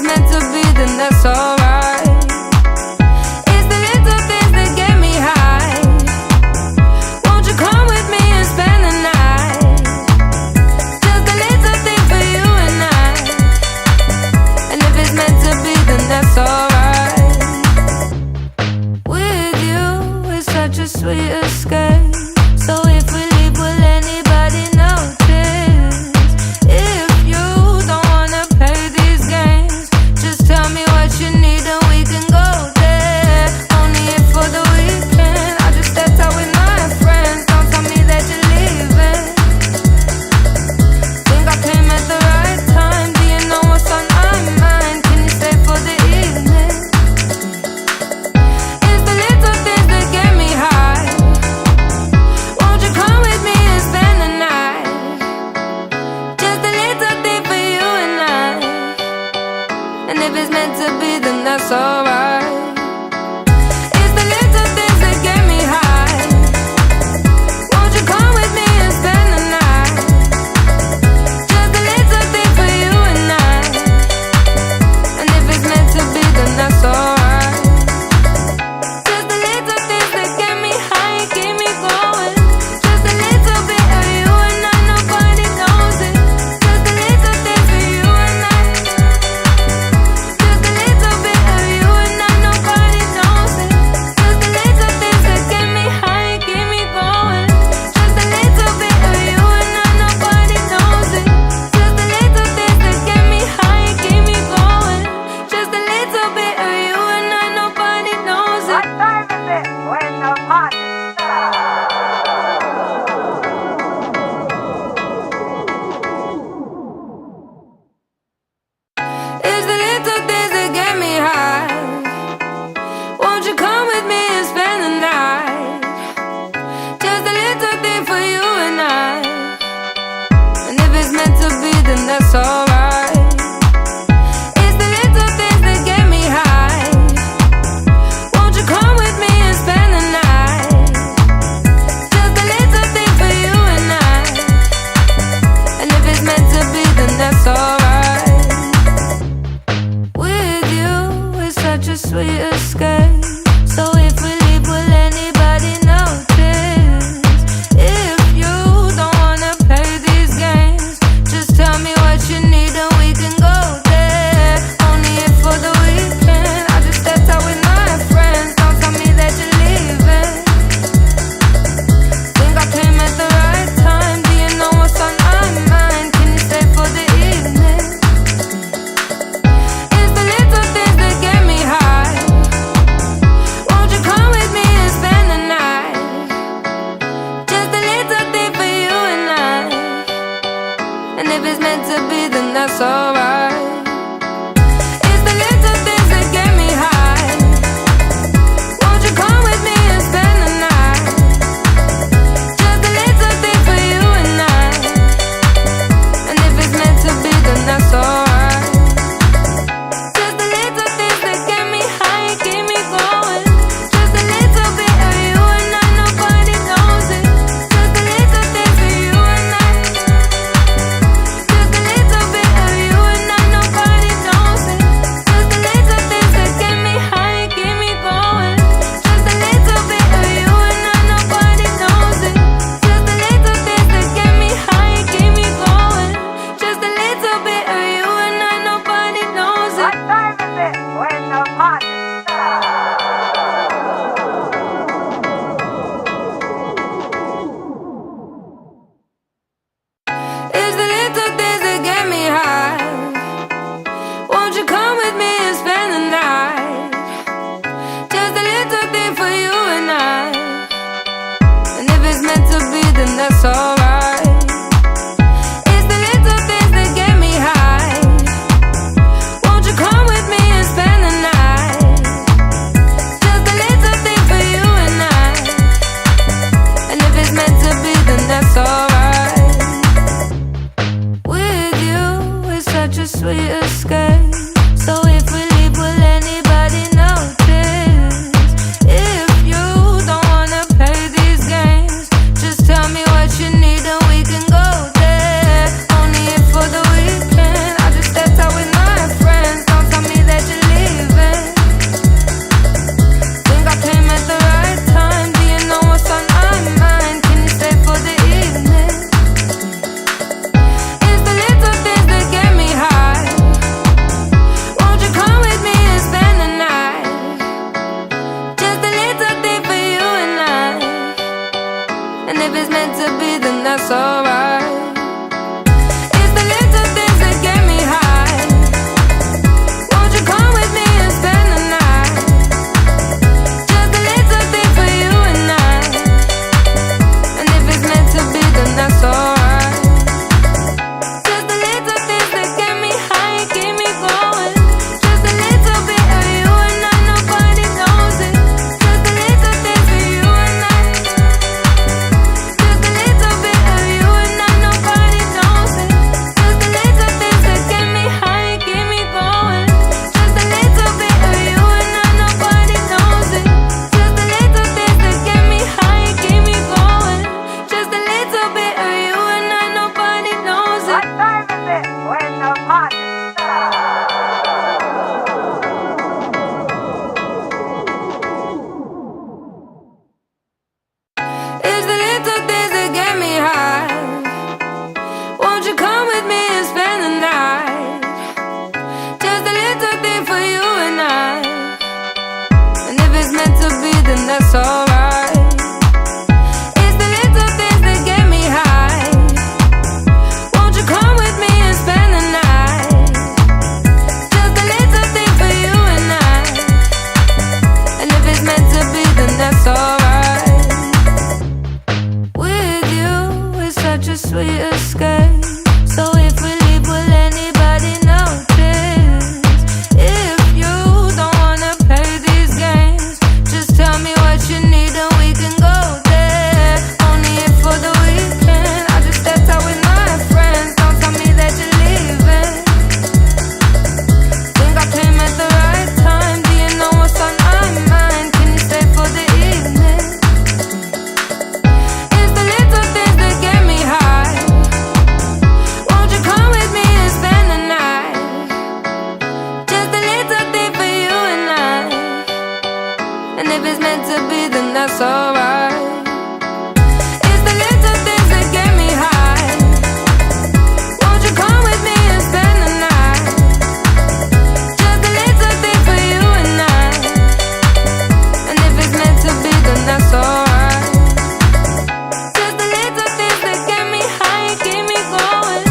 it's meant to be, then that's alright. It's the little things that get me high. Won't you come with me and spend the night? Just a little thing for you and I. And if it's meant to be, then that's alright. With you, it's such a sweet escape. So if we leave, will anybody notice? If you don't wanna play these games, just tell me what you need and we can go there. Only if for the weekend, I'll just step out with my friends. Don't tell me that you're leaving. Think I came at the right time. Do you know what's on my mind? Can you stay for the evening? It's the little things that get me high. Won't you come with me and spend the night? Just a little thing for you and I. And if it's meant to be, then that's alright. It's the little things that get me high. Won't you come with me and spend the night? Just a little thing for you and I. And if it's meant to be, then that's alright. Just the little things that get me high and keep me going. Just a little bit of you and I, nobody knows it. Just a little thing for you and I. Just a little bit of you and I, that's alright. It's the little things that get me high. Won't you come with me and spend the night? Just a little thing for you and I. And if it's meant to be, then that's alright. With you, it's such a sweet escape. So if we leave, will anybody notice? If you don't wanna play these games, just tell me what you need and we can go there. Only if for the weekend, I just stepped out with my friends. Don't tell me that you're leaving. Think I came at the right time. Do you know what's on my mind? Can you stay for the evening? It's the little things that get me high. Won't you come with me and spend the night? Just a little thing for you and I. And if it's meant to be, then that's alright. It's the little things that get me high. Won't you come with me and spend the night? Just a little thing for you and I. And if it's meant to be, then that's alright. Just the little things that get me high and keep me going.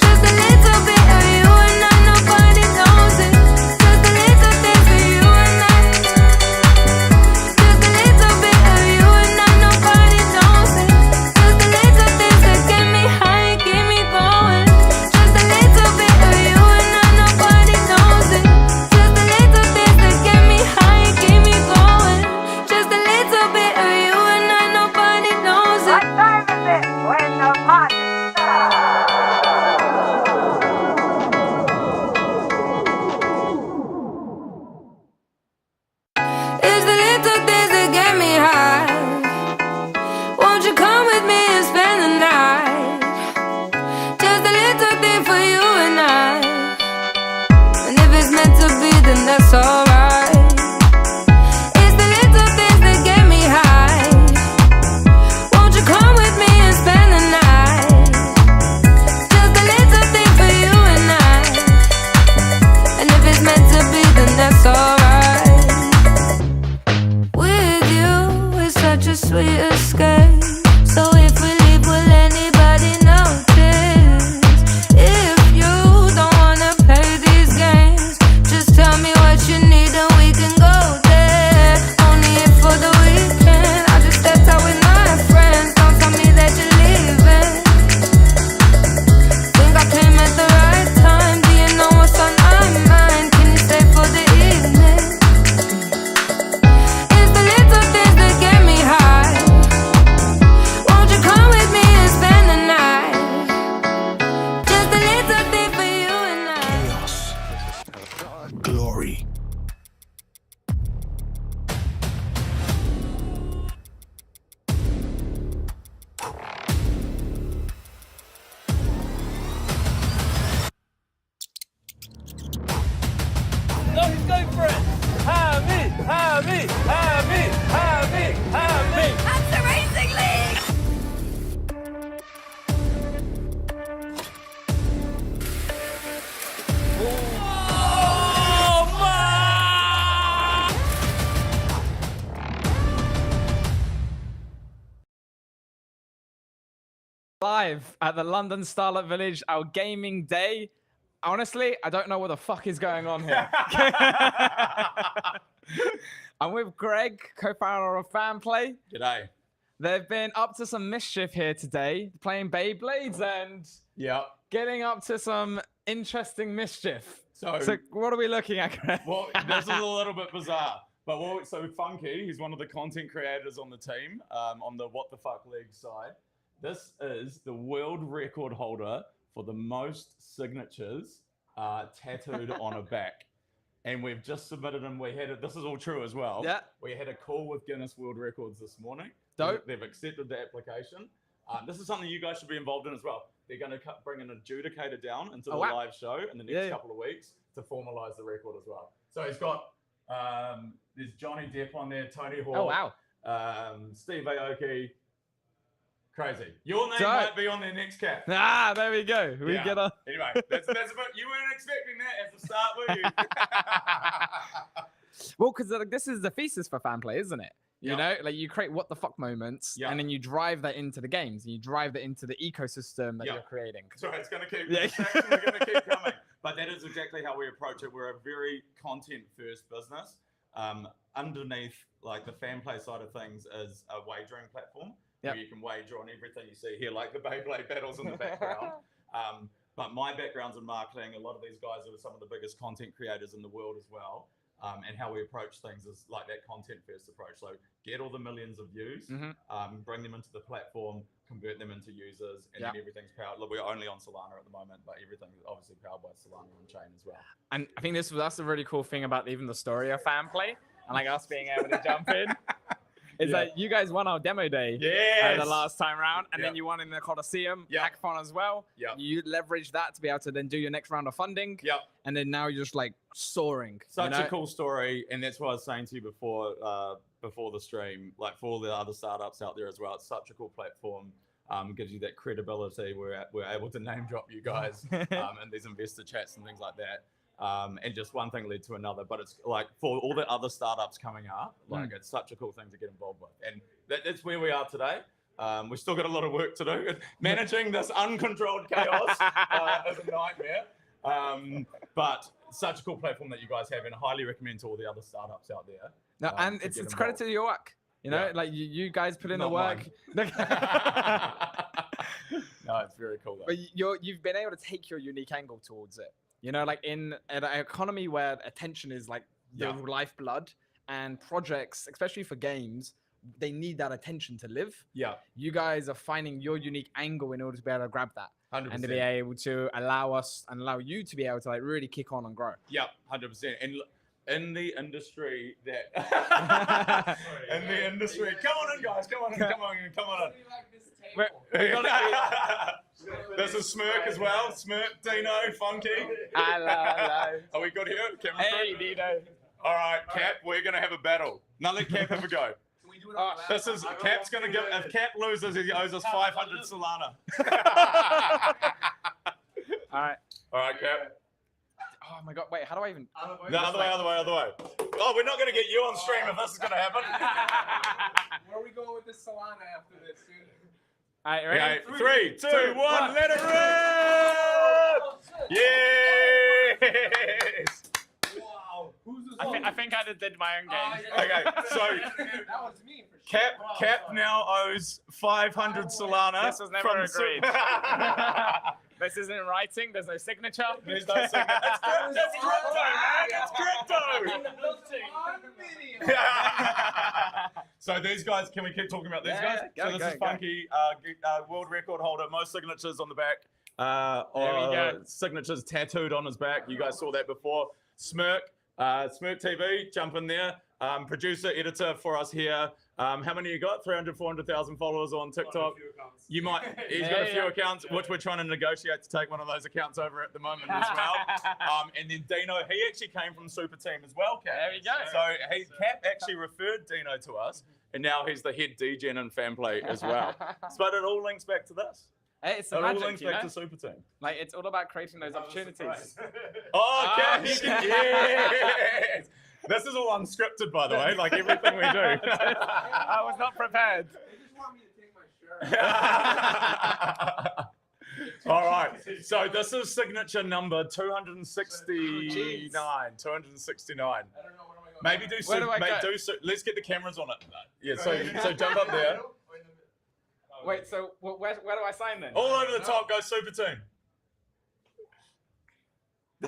Just a little bit of you and I, nobody knows it. Just a little thing for you and I. Just a little bit of you and I, nobody knows it. Just a little things that get me high and keep me going. Just a little bit of you and I, nobody knows it. Just a little things that get me high and keep me going. Just a little bit of you and I, nobody knows it. What time is it when the party It's the little things that get me high. Won't you come with me and spend the night? Just a little thing for you and I. And if it's meant to be, then that's alright. It's the little things that get me high. Won't you come with me and spend the night? Just a little thing for you and I. And if it's meant to be, then that's alright. With you, it's such a sweet escape. So if we leave, will anybody notice? If you don't wanna play these games, just tell me what you need and we can go there. Only if for the weekend, I just stepped out with my friends. Don't tell me that you're leaving. Think I came at the right time. Do you know what's on my mind? Can you stay for the evening? It's the little things that get me high. Won't you come with me and spend the night? Just a little thing for you and I. Chaos. Glory. Let's go for it! Have me! Have me! Have me! Have me! Have me! That's the Racing League! Oh, man! Live at the London Starlet Village, our gaming day. Honestly, I don't know what the fuck is going on here. I'm with Greg, co-founder of Fanplay. G'day. They've been up to some mischief here today, playing Beyblades and Yep. getting up to some interesting mischief. So, So what are we looking at, Greg? well, this is a little bit bizarre. But so Funky, he's one of the content creators on the team, on the What the Fuck League side. This is the world record holder for the most signatures tattooed on a back. And we've just submitted them. This is all true as well. Yeah. We had a call with Guinness World Records this morning. Dope. They've accepted the application. This is something you guys should be involved in as well. They're going to bring an adjudicator down into the live show in the next couple of weeks to formalize the record as well. So he's got, there's Johnny Depp on there, Tony Hawk. Oh, wow. Steve Aoki. Crazy. Your name Dope. might be on their next cap. Ah, there we go. We Yeah. get a... Anyway, that's a bit, you weren't expecting that as a start, were you? Well, because like, this is the thesis for fan play, isn't it? You Yeah. know, like you create what the fuck moments, Yeah. and then you drive that into the games, and you drive that into the ecosystem that Yeah. you're creating. So it's going to keep, Yeah. the distractions are going to keep coming. But that is exactly how we approach it. We're a very content-first business. Underneath, like the fan play side of things, is a wagering platform Yep. where you can wager on everything you see here, like the Beyblade battles in the background. But my background's in marketing. A lot of these guys are some of the biggest content creators in the world as well. And how we approach things is like that content-first approach. So get all the millions of views, bring them into the platform, convert them into users, and then everything's powered. Look, we're only on Solana at the moment, but everything's obviously powered by Solana on chain as well. And I think that's the really cool thing about even the story of fan play, and like us being able to jump in. Is that you guys won our demo day the last time round, and then you won in the Coliseum hackathon as well. You leveraged that to be able to then do your next round of funding. And then now you're just like soaring. Such a cool story, and that's what I was saying to you before the stream. Like for all the other startups out there as well, it's such a cool platform. Gives you that credibility. We're able to name drop you guys in these investor chats and things like that. And just one thing led to another, but it's like for all the other startups coming up, like it's such a cool thing to get involved with. And that's where we are today. We've still got a lot of work to do. Managing this uncontrolled chaos is a nightmare. But such a cool platform that you guys have, and I highly recommend to all the other startups out there. No, and it's credit to your work. You know, like you guys put in the work. No, it's very cool though. But you've been able to take your unique angle towards it. You know, like in an economy where attention is like the lifeblood, and projects, especially for games, they need that attention to live. Yeah. You guys are finding your unique angle in order to be able to grab that. 100%. And to be able to allow you to be able to like really kick on and grow. Yeah, 100%. And in the industry that in the industry, come on in guys, come on in. This is Smirk as well. Smirk, Dino, Funky. Hello. Are we good here? Camera Hey, crew? Dino. All right, Cap, we're gonna have a battle. Now let Cap have a go. This is Cap's gonna give. If Cap loses, he owes us 500 Solana. All right, Cap. Oh my god! Wait, how do I even? The other way. Oh, we're not gonna get you on stream if this is gonna happen. Where are we going with this Solana after this, dude? All right, ready? Okay, 3, 2, 1, let it rip! Yes! Wow. Who's this I think I did my own game. Okay, so that was me for sure. Cap now owes 500 Solana. This was never from agreed. This isn't in writing. There's no signature. There's no signature. It's crypto, man. It's crypto. So these guys, can we keep talking about these guys? So this is Funky, world record holder, most signatures on the back. There we go. Signatures tattooed on his back. You guys saw that before. Smirk TV, jump in there. Producer, editor for us here. How many you got? 300, 400,000 followers on TikTok. He's got a few accounts, which we're trying to negotiate to take one of those accounts over at the moment as well. And then Dino, he actually came from Super Team as well, Cap. There we go. So Cap actually referred Dino to us, and now he's the head DGen in fan play as well. But it all links back to this. Hey, it's the It all magic, links you back know? to Super Team. Like it's all about creating those opportunities. Oh, Cap, shit. yes! This is all unscripted, by the way, like everything we do. I was not prepared. They just want me to take my shirt. All right. So this is signature number 269. 269. I don't know, where am I going? Maybe do Where do I go? let's get the cameras on it. Yeah, so jump up there. Wait, so where do I sign then? All over the top goes Super Team. He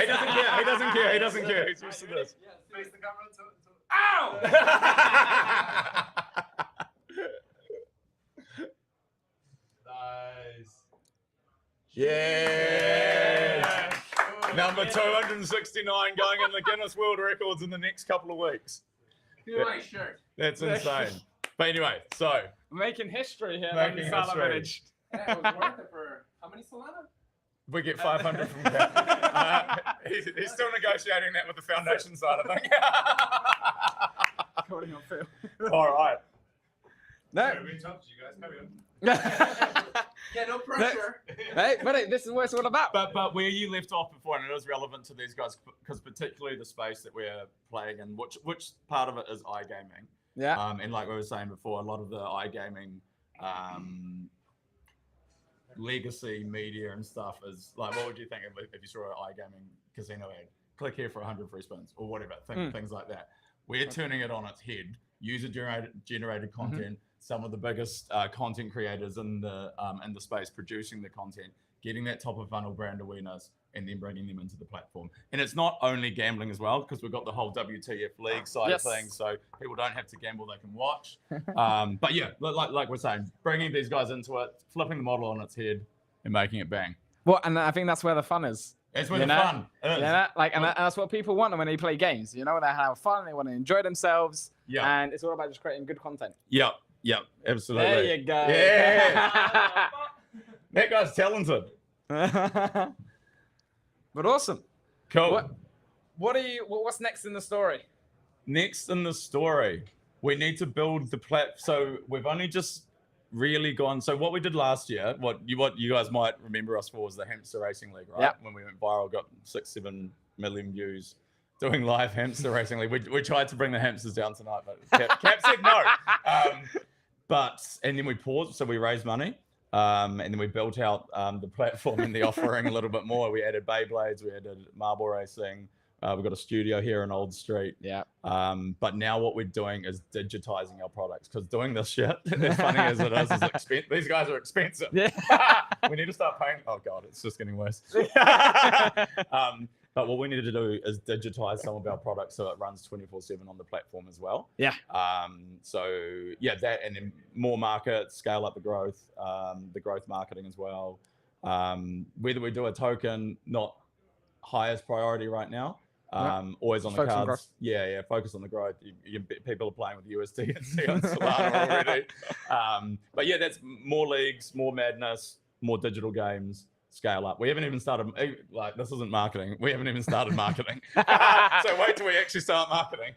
doesn't care. He's used to this. Face the camera. Nice. Yeah. Number 269 going in the Guinness World Records in the next couple of weeks. Feel my shirt. That's insane. But anyway, so Making history here. Making in Sala history. Village. Yeah, it was worth it for how many Solana? we get 500 from Cap. He's still negotiating that with the foundation side, I think. According on Phil. All right. No. Sorry, we interrupted you guys. Carry on. Yeah, no pressure. Hey, but this is what it's all about. But where you left off before, and it is relevant to these guys, because particularly the space that we're playing in, which part of it is iGaming. Yeah. And like we were saying before, a lot of the iGaming legacy media and stuff is like, what would you think if you saw an iGaming casino ad? Click here for 100 free spins or whatever, things like that. We're turning it on its head. User-generated content. Some of the biggest content creators in the space producing the content, getting that top of funnel brand awareness, and then bringing them into the platform. And it's not only gambling as well, because we've got the whole WTF league side of things, so people don't have to gamble; they can watch. But yeah, like we're saying, bringing these guys into it, flipping the model on its head, and making it bang. Well, and I think that's where the fun is. It's where the fun is. Yeah, and that's what people want when they play games. You know, they have fun, they want to enjoy themselves, and it's all about just creating good content. Yep, absolutely. There you go. Yeah. That guy's talented. But awesome. Cool. What's next in the story? Next in the story, we need to build the platform. So we've only just really gone. So what we did last year, what you guys might remember us for, was the Hamster Racing League, right? Yep. When we went viral, got 6-7 million views doing live Hamster Racing League. We tried to bring the hamsters down tonight, but Cap said no. And then we paused, so we raised money. And then we built out the platform and the offering a little bit more. We added Beyblades, we added marble racing. We've got a studio here in Old Street. Yeah. But now what we're doing is digitizing our products, because doing this shit, as funny as it is expensive. These guys are expensive. Yeah. We need to start paying. Oh God, it's just getting worse. But what we need to do is digitize some of our products so it runs 24/7 on the platform as well. Yeah. So yeah, that, and then more markets, scale up the growth marketing as well. Whether we do a token, not highest priority right now. Always on the Focus on cards. growth. Yeah. Focus on the growth. People are playing with USD and C on Solana already. But yeah, that's more leagues, more madness, more digital games. Scale up. We haven't even started, like, this isn't marketing. We haven't even started marketing. So wait till we actually start marketing.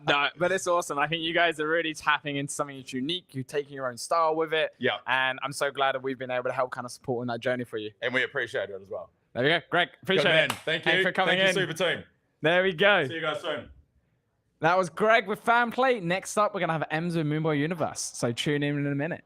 No, but it's awesome. I think you guys are really tapping into something that's unique. You're taking your own style with it. Yeah. And I'm so glad that we've been able to help kind of support on that journey for you. And we appreciate it as well. There we go. Greg, appreciate it. Thank you. Thanks for coming in. Super team. There we go. See you guys soon. That was Greg with Fanplay. Next up, we're going to have Ems with Moonboy Universe. So tune in a minute.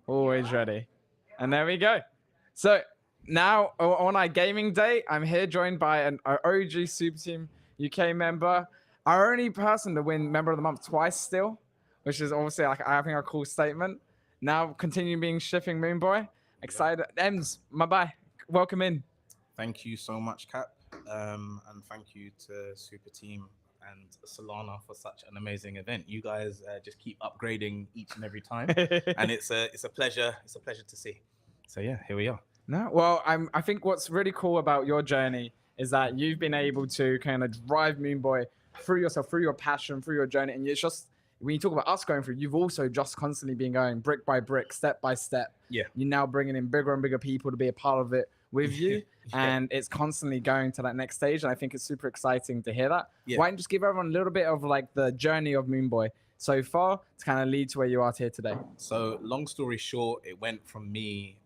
Always ready. And there we go. So now on our gaming day, I'm here joined by our OG Super Team UK member, our only person to win Member of the Month twice still, which is obviously, like, I think, a cool statement. Now continue being Shipping Moonboy. Excited. Ems, my bye. Welcome in. Thank you so much, Cap. And thank you to Super Team and Solana for such an amazing event. You guys just keep upgrading each and every time, and it's a pleasure. It's a pleasure to see. So yeah, here we are. No, well, I think what's really cool about your journey is that you've been able to kind of drive Moonboy through yourself, through your passion, through your journey, and it's just, when you talk about us going through, you've also just constantly been going brick by brick, step by step. Yeah, you're now bringing in bigger and bigger people to be a part of it with you, Yeah. and it's constantly going to that next stage. And I think it's super exciting to hear that. Yeah. Why don't you just give everyone a little bit of like the journey of Moonboy so far to kind of lead to where you are here today? So long story short, it went from me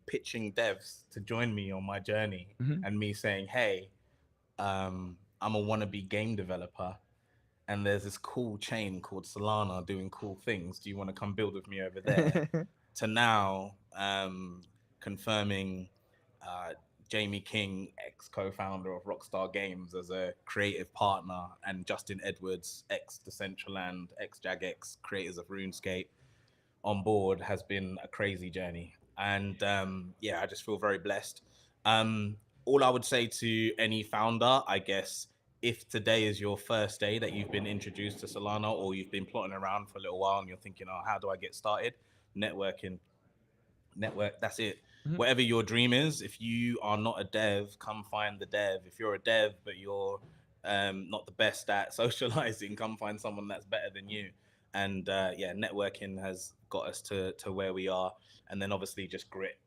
pitching devs to join me on my journey, Mhm. and me saying, hey, I'm a wannabe game developer, and there's this cool chain called Solana doing cool things. Do you want to come build with me over there? To now confirming Jamie King, ex-co-founder of Rockstar Games, as a creative partner, and Justin Edwards, ex-Decentraland, ex-Jagex, creators of RuneScape, on board, has been a crazy journey. And yeah, I just feel very blessed. All I would say to any founder, I guess, if today is your first day that you've been introduced to Solana, or you've been plotting around for a little while and you're thinking, oh, how do I get started? Network, that's it. Mhm. Whatever your dream is, if you are not a dev, come find the dev. If you're a dev but you're not the best at socializing, come find someone that's better than you. And yeah, networking has got us to where we are. And then obviously just grit,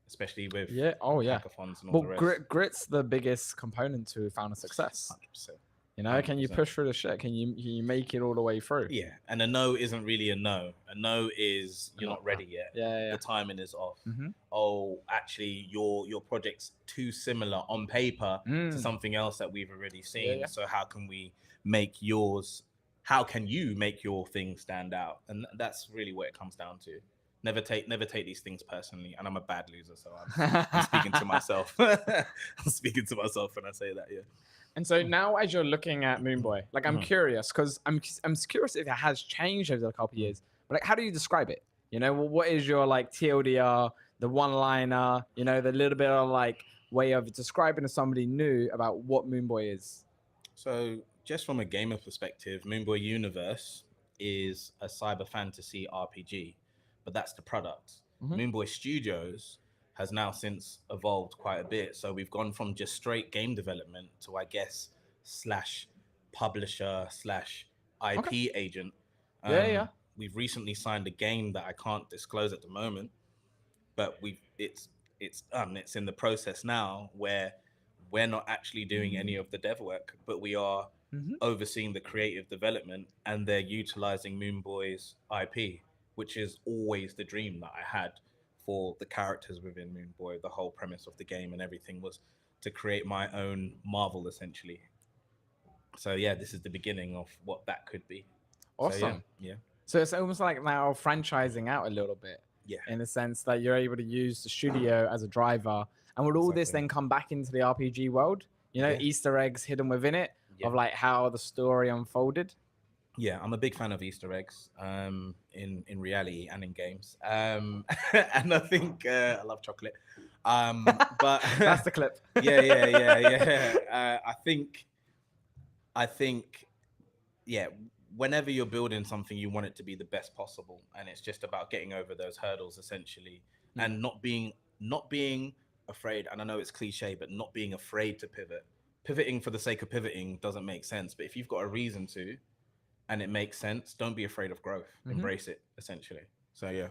especially with hackathons and all Well, the rest. grit's the biggest component to founder success. 100%. You know, can you 100%. push through the shit? Can you make it all the way through? Yeah, and a no isn't really a no. A no is you're not ready yet. Yeah. The timing is off. Mhm. Oh, actually, your project's too similar on paper to Mm. something else that we've already seen. yeah. So how can we make yours? How can you make your thing stand out? And that's really what it comes down to. Never take these things personally. And I'm a bad loser, so I'm speaking to myself. I'm speaking to myself when I say that. Yeah. And so now, as you're looking at Moonboy, like I'm Mhm. curious because I'm curious if it has changed over the couple of years. But like, how do you describe it? You know, well, what is your like TLDR, the one-liner? You know, the little bit of like way of describing to somebody new about what Moonboy is. So, just from a gamer perspective, Moonboy Universe is a cyber fantasy RPG, but that's the product. Mhm. Moonboy Studios has now since evolved quite a bit. So we've gone from just straight game development to, I guess, / publisher / IP agent. Yeah. We've recently signed a game that I can't disclose at the moment, but it's in the process now, where we're not actually doing any of the dev work, but we are Mhm. overseeing the creative development, and they're utilizing Moonboy's IP, which is always the dream that I had for the characters within Moonboy. The whole premise of the game and everything was to create my own Marvel, essentially. So yeah, this is the beginning of what that could be. Awesome. So, yeah. So it's almost like now franchising out a little bit. Yeah. In the sense that you're able to use the studio as a driver, and would all this Exactly. then come back into the RPG world? You know, Yeah. Easter eggs hidden within it Yeah. of like how the story unfolded. Yeah, I'm a big fan of Easter eggs in reality and in games. And I think I love chocolate. But That's the clip. yeah. I think, yeah, whenever you're building something, you want it to be the best possible. And it's just about getting over those hurdles, essentially, and not being afraid. And I know it's cliche, but not being afraid to pivot. Pivoting for the sake of pivoting doesn't make sense. But if you've got a reason to, and it makes sense, don't be afraid of growth. Mhm. Embrace it, essentially. So yeah.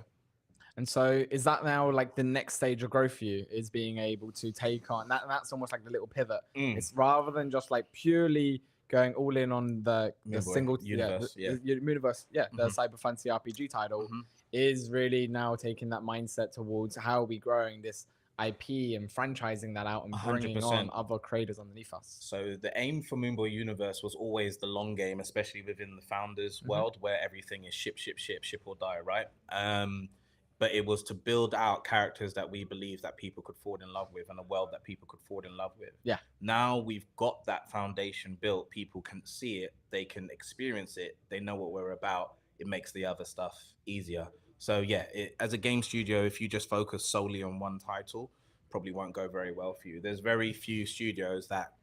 And so is that now like the next stage of growth for you, is being able to take on that's almost like the little pivot. It's rather than just like purely going all in on the Moonboy single Universe, the Universe, the Mhm. cyber fantasy RPG title Mhm. is really now taking that mindset towards how are we growing this IP and franchising that out and bringing on 100%. other creators underneath us. So the aim for Moonboy Universe was always the long game, especially within the founders Mhm. world, where everything is ship or die, right? But it was to build out characters that we believe that people could fall in love with, and a world that people could fall in love with. Yeah. Now we've got that foundation built. People can see it, they can experience it, they know what we're about. It makes the other stuff easier. So yeah, as a game studio, if you just focus solely on one title, probably won't go very well for you. There's very few studios that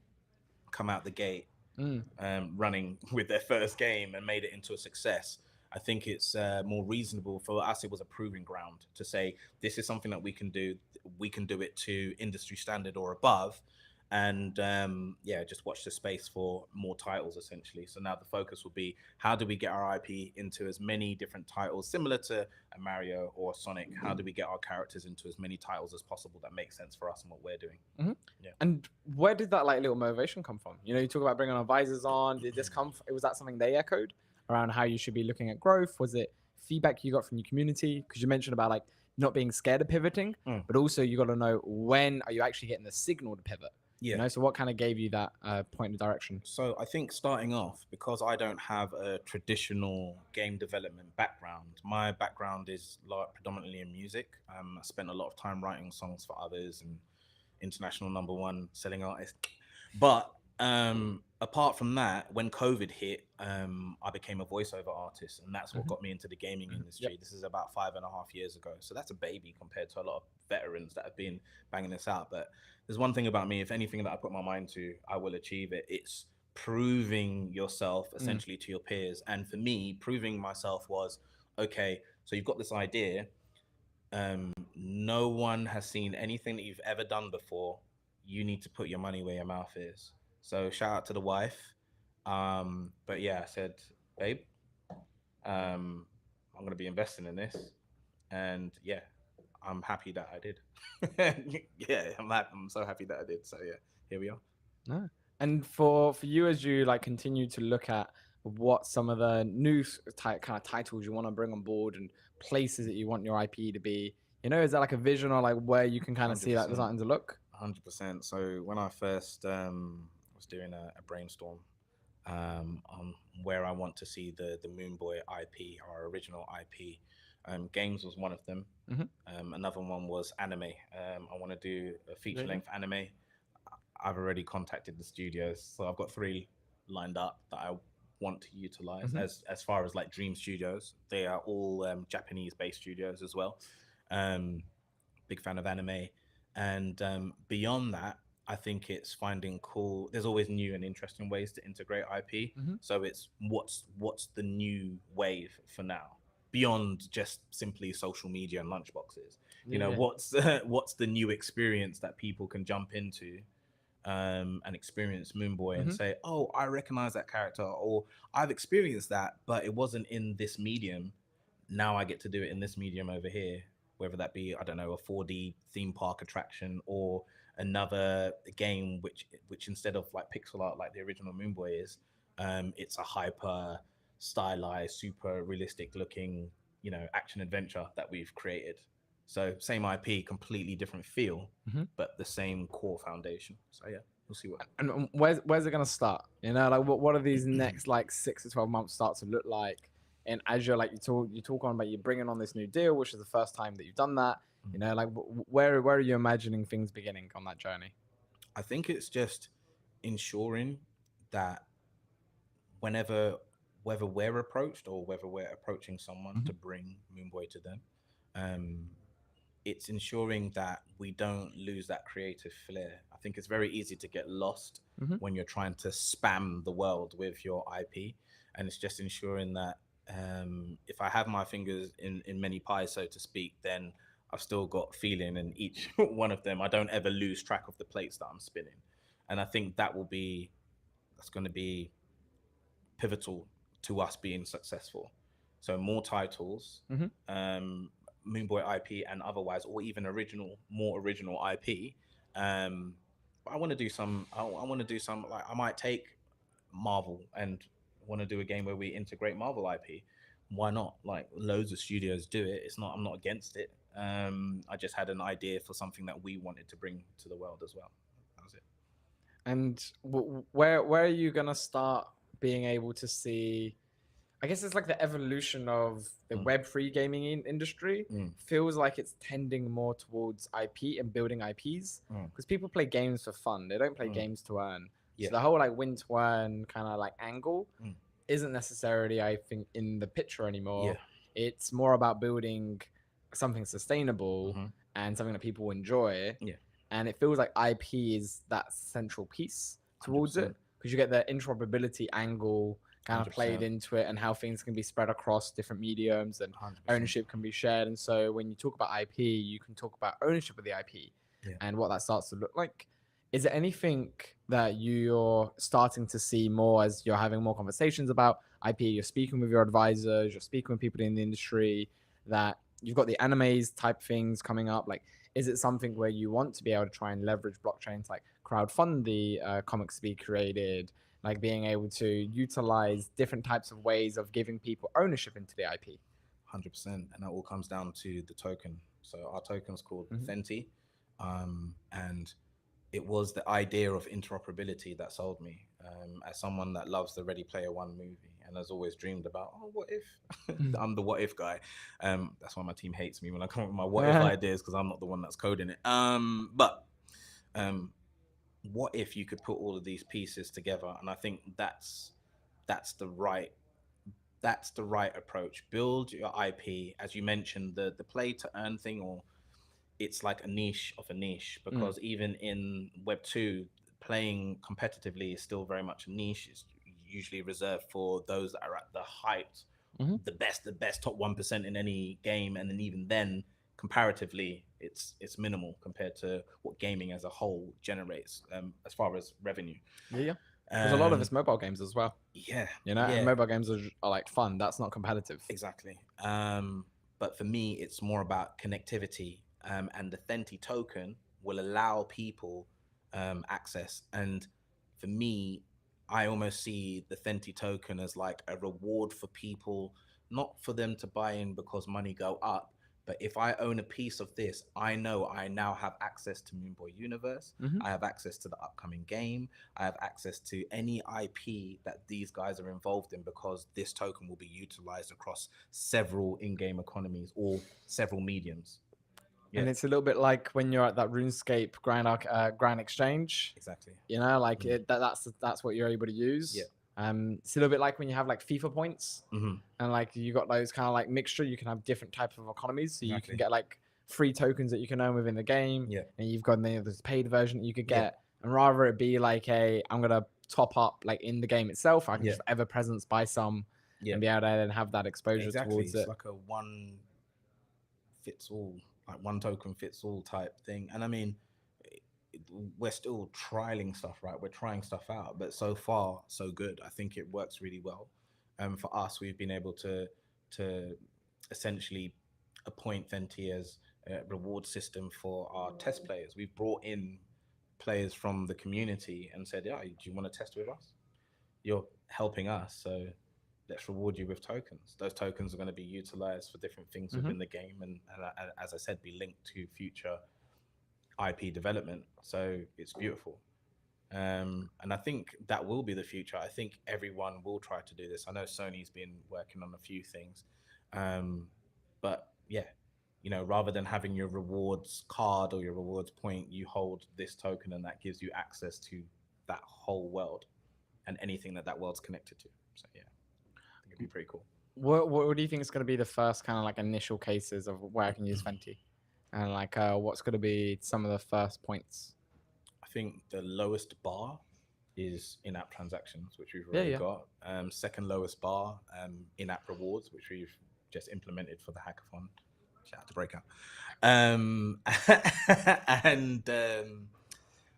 come out the gate running with their first game and made it into a success. I think it's more reasonable for us. It was a proving ground to say, this is something that we can do. We can do it to industry standard or above. and yeah, just watch the space for more titles essentially. So now the focus will be, how do we get our IP into as many different titles, similar to a Mario or a Sonic? How do we get our characters into as many titles as possible that make sense for us and what we're doing? Yeah. And where did that like little motivation come from? You know, you talk about bringing advisors on. Did this come? Was that something they echoed around how you should be looking at growth? Was it feedback you got from your community? Because you mentioned about like not being scared of pivoting, but also you got to know when are you actually getting the signal to pivot. Yeah. You know, so what kind of gave you that point of direction? So I think starting off, because I don't have a traditional game development background, my background is like predominantly in music. I spent a lot of time writing songs for others and international #1 selling artist. But apart from that, when COVID hit, I became a voiceover artist, and that's what got me into the gaming industry. This is about 5.5 years ago. So that's a baby compared to a lot of veterans that have been banging this out. But there's one thing about me: if anything that I put my mind to, I will achieve it. It's proving yourself essentially to your peers. And for me, proving myself was, okay, so you've got this idea. No one has seen anything that you've ever done before. You need to put your money where your mouth is. So shout out to the wife. But yeah, I said, babe, I'm going to be investing in this. And yeah, I'm happy that I did. Yeah, I'm so happy that I did. So yeah, here we are. No. And for you, as you like continue to look at what some of the new kind of titles you want to bring on board and places that you want your IP to be, you know, is that like a vision or like where you can kind of see that starting to look? 100%. So when I first was doing a brainstorm on where I want to see the Moon Boy IP, our original IP, games was one of them. Another one was anime. I want to do a feature-length anime. I've already contacted the studios, so I've got 3 lined up that I want to utilize. As far as like Dream Studios, they are all Japanese-based studios as well. Big fan of anime. And beyond that, I think it's finding cool. There's always new and interesting ways to integrate IP. So it's what's the new wave for now, beyond just simply social media and lunchboxes. You know, what's the new experience that people can jump into and experience Moon Boy and say, oh, I recognize that character, or I've experienced that, but it wasn't in this medium. Now I get to do it in this medium over here. Whether that be, I don't know, a 4D theme park attraction or another game which instead of like pixel art like the original Moon Boy is, it's a hyper stylized, super realistic looking, you know, action adventure that we've created. So same IP, completely different feel, but the same core foundation. So yeah, we'll see what. And where's it gonna start? You know, like what are these next like 6 to 12 months start to look like? And as you're like you talk on about you bringing on this new deal, which is the first time that you've done that. You know, like where are you imagining things beginning on that journey? I think it's just ensuring that whether we're approached or whether we're approaching someone to bring Moon Boy to them, it's ensuring that we don't lose that creative flair. I think it's very easy to get lost when you're trying to spam the world with your IP, and it's just ensuring that if I have my fingers in many pies, so to speak, then I've still got feeling in each one of them. I don't ever lose track of the plates that I'm spinning. And I think that's going to be pivotal to us being successful. So more titles, Moon Boy IP and otherwise, or even more original IP. I want to do some, like I might take Marvel and want to do a game where we integrate Marvel IP. Why not? Like loads of studios do it. I'm not against it. I just had an idea for something that we wanted to bring to the world as well. That was it. And where are you gonna start being able to see? I guess it's like the evolution of the Web3 gaming industry. Feels like it's tending more towards IP and building IPs, because people play games for fun. They don't play games to earn. So the whole like win to earn kind of like angle isn't necessarily, I think, in the picture anymore. It's more about building something sustainable and something that people enjoy. And it feels like IP is that central piece towards 100%. It, because you get the interoperability angle kind of 100%. Played into it, and how things can be spread across different mediums and 100%. Ownership can be shared. And so when you talk about IP, you can talk about ownership of the IP and what that starts to look like. Is there anything that you're starting to see more as you're having more conversations about IP? You're speaking with your advisors, you're speaking with people in the industry, that you've got the animes type things coming up. Like, is it something where you want to be able to try and leverage blockchains, like crowdfund the comics to be created, like being able to utilize different types of ways of giving people ownership into the IP? 100%, and that all comes down to the token. So our token's called Fenty, and it was the idea of interoperability that sold me. As someone that loves the Ready Player One movie and has always dreamed about, oh, what if? I'm the what if guy. That's why my team hates me when I come up with my what if ideas, because I'm not the one that's coding it. But what if you could put all of these pieces together? And I think that's the right approach. Build your IP, as you mentioned, the play to earn thing, or it's like a niche of a niche, because even in Web 2, playing competitively is still very much a niche. It's usually reserved for those that are at the height, the best top 1% in any game, and then even then, comparatively, it's minimal compared to what gaming as a whole generates as far as revenue. There's a lot of it's mobile games as well. And mobile games are like fun. That's not competitive. Exactly. But for me, it's more about connectivity, and the Fenty token will allow people access. And for me, I almost see the Fenty token as like a reward for people, not for them to buy in because money go up, but if I own a piece of this, I know I now have access to Moon Boy Universe. I have access to the upcoming game. I have access to any IP that these guys are involved in, because this token will be utilized across several in-game economies or several mediums. And it's a little bit like when you're at that RuneScape Grand Exchange. Exactly. You know, like that's what you're able to use. It's a little bit like when you have like FIFA points, and like you got those kind of like mixture. You can have different types of economies, so you can get like free tokens that you can earn within the game, and you've got the paid version that you could get. And rather it be like I'm gonna top up like in the game itself, I can just ever presence buy some and be able to then have that exposure towards it. It's like a one fits all, like one token fits all type thing. And I mean, we're still trialing stuff, right? We're trying stuff out, but so far so good. I think it works really well. For us, we've been able to essentially appoint Fenty as a reward system for our test players. We've brought in players from the community and said, yeah, do you want to test with us? You're helping us, so let's reward you with tokens. Those tokens are going to be utilized for different things within the game, and as I said, be linked to future IP development. So it's beautiful. And I think that will be the future. I think everyone will try to do this. I know Sony's been working on a few things, but yeah, you know, rather than having your rewards card or your rewards point, you hold this token, and that gives you access to that whole world and anything that world's connected to. So yeah, I think it'd be pretty cool. What do you think is going to be the first kind of like initial cases of where I can use Fenty? And like, what's going to be some of the first points? I think the lowest bar is in-app transactions, which we've already got. Second lowest bar, in-app rewards, which we've just implemented for the hackathon. Shout out to Breakout. And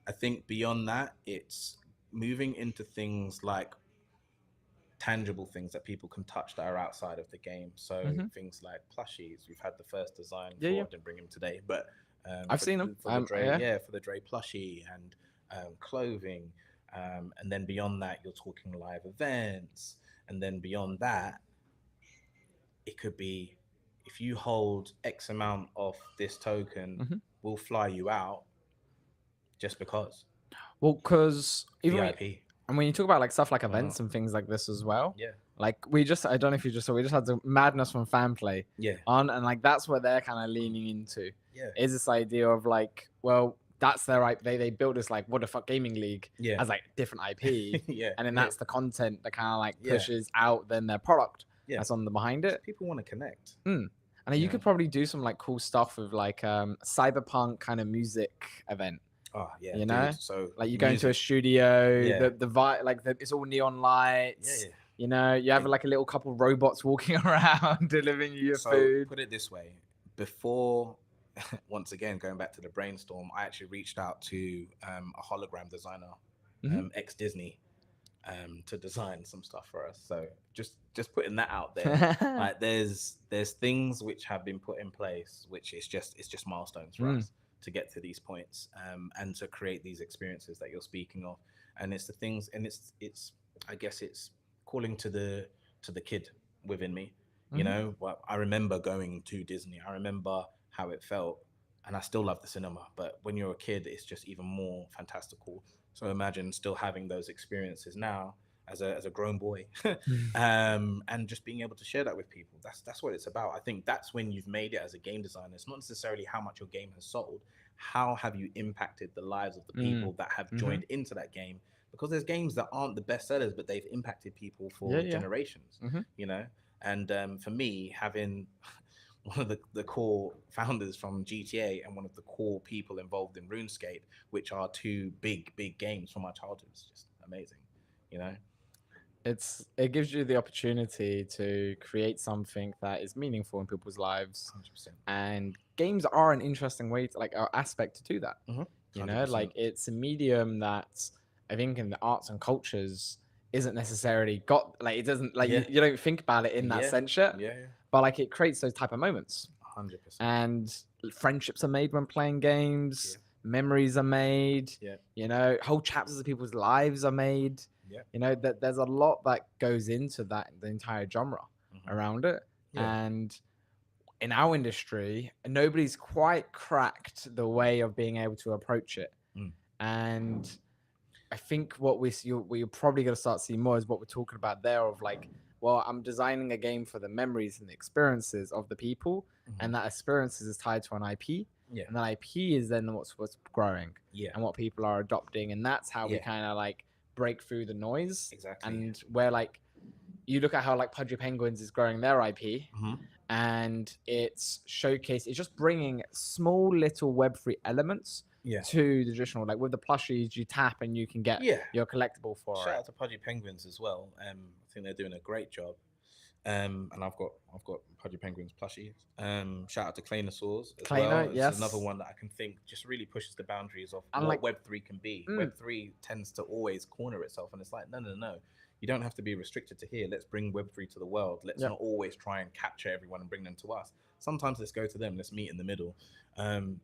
I think beyond that, it's moving into things like tangible things that people can touch that are outside of the game. So things like plushies. We've had the first design for, I didn't bring him today, but I've seen them for the Dre, for the Dre plushie, and clothing, and then beyond that you're talking live events, and then beyond that it could be, if you hold X amount of this token, we'll fly you out just because. Well, because even VIP. And when you talk about like stuff like events and things like this as well, like I don't know if you just saw, we just had the madness from Fanplay on, and like that's what they're kind of leaning into. Is this idea of like, well, that's their IP. They built this like what the fuck gaming league as like different IP, and then that's the content that kind of like pushes out then their product that's on the behind it. People want to connect. And you could probably do some like cool stuff with like cyberpunk kind of music event. Oh yeah, you know, so like you go into a studio, the vibe, like it's all neon lights. You know, you have like a little couple robots walking around delivering you your food. Put it this way: before once again, going back to the brainstorm, I actually reached out to a hologram designer, ex Disney, to design some stuff for us. So just putting that out there. Like there's things which have been put in place, which it's just milestones for us to get to these points, and to create these experiences that you're speaking of. And it's the things, and it's I guess it's calling to the kid within me. You know, well, I remember going to Disney. I remember how it felt, and I still love the cinema. But when you're a kid, it's just even more fantastical. So imagine still having those experiences now as a grown boy, and just being able to share that with people. That's what it's about. I think that's when you've made it as a game designer. It's not necessarily how much your game has sold. How have you impacted the lives of the people that have joined into that game? Because there's games that aren't the best sellers, but they've impacted people for generations. You know. And for me, having one of the core founders from GTA and one of the core people involved in RuneScape, which are two big games from my childhood, is just amazing, you know? It gives you the opportunity to create something that is meaningful in people's lives. 100%. And games are an interesting way to, like, our aspect to do that. You know, 100%. like it's a medium that I think in the arts and cultures isn't necessarily got, like, it doesn't, like, you don't think about it in that sense yet. But like it creates those type of moments. 100%. And friendships are made when playing games. Memories are made. You know, whole chapters of people's lives are made. You know, that there's a lot that goes into that, the entire genre around it. And in our industry, nobody's quite cracked the way of being able to approach it. And I think what you're probably going to start seeing more is what we're talking about there, of like, well, I'm designing a game for the memories and the experiences of the people, and that experiences is tied to an IP. And that IP is then what's growing, and what people are adopting, and that's how we kind of like break through the noise. And where, like, you look at how like Pudgy Penguins is growing their IP, and it's just bringing small little Web3 elements to the traditional, like with the plushies you tap and you can get your collectible for Shout out to Pudgy Penguins as well. I think they're doing a great job. And I've got Pudgy Penguins plushies. Shout out to Claynosaurs as well. It's another one that I can think just really pushes the boundaries of what Web3 can be. Web3 tends to always corner itself, and it's like, no. You don't have to be restricted to here. Let's bring Web3 to the world. Let's not always try and capture everyone and bring them to us. Sometimes let's go to them. Let's meet in the middle.